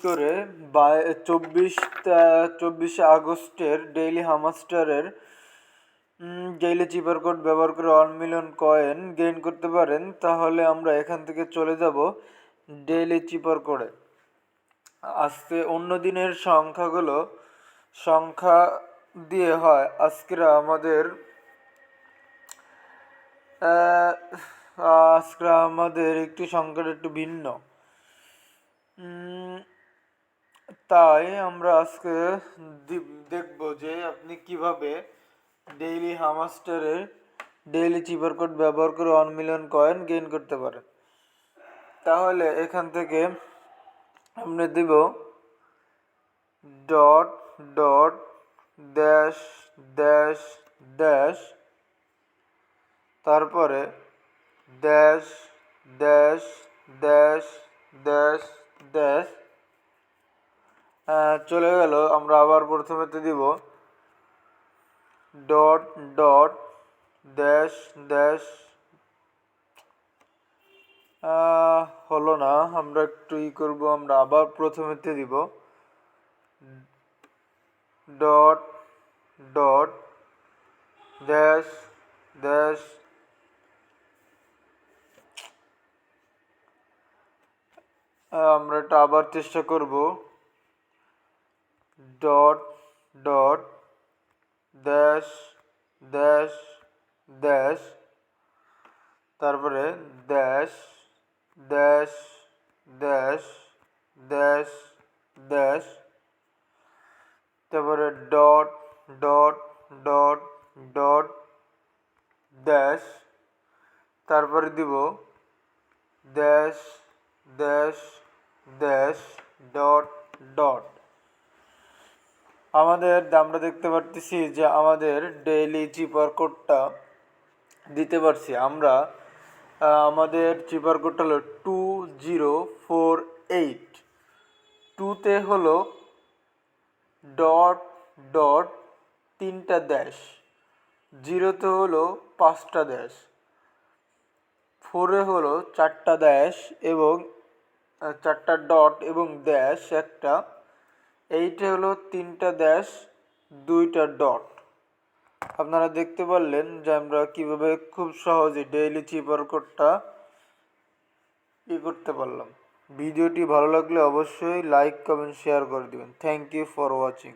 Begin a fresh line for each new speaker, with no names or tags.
করে 24শে আগস্টের daily হামাস্টারের daily চিপার code ব্যবহার করে 1 মিলিয়ন কয়েন গেইন করতে পারেন, তাহলে আমরা এখান থেকে চলে যাব ডেইলি চিপার কোডে। আজকে অন্য দিনের সংখ্যা দিয়ে হয়, আজকের আমাদের একটি সংখ্যাটা একটু ভিন্ন। তাই আমরা আজকে দেখব যে আপনি কিভাবে ডেইলি হামাস্টারের ডেইলি চিপার কোড ব্যবহার করে 1 মিলিয়ন কয়েন গেইন করতে পারেন। তাহলে এখান থেকে আমরা দিব dot dot dash dash dash, তারপরে dash dash dash dash dash. চলে গেল। আমরা আবার প্রথমেতে দিব ডট ডট ড্যাশ ড্যাশ। হলো না, আমরা একটু করব। আমরা আবার প্রথমেতে দিব ডট ডট ড্যাশ ড্যাশ। আমরা এটা আবার চেষ্টা করব dot dot dash dash dash, তারপরে dash dash dash dash dash, তারপরে dot dot dot dot dash, তারপরে দিব dash dash dash dot dot. আমরা দেখতে পারতেছি যে আমাদের ডেইলি চিপার কোডটা দিতে পারছি। আমাদের চিপার কোডটা হলো 2048। 2তে হলো ডট ডট 3টা ড্যাশ, 0তে হলো 5টা ড্যাশ, 4এ হলো 4টা ড্যাশ এবং 4টা ডট এবং ড্যাশ একটা, 8এ হলো 3টা ড্যাশ 2টা ডট। আপনারা দেখতে পারলেন যে আমরা কিভাবে খুব সহজে ডেইলি চিপার কোডটা করতে পারলাম। ভিডিওটি ভালো লাগলে অবশ্যই লাইক, কমেন্ট, শেয়ার করে দিবেন। Thank you for watching.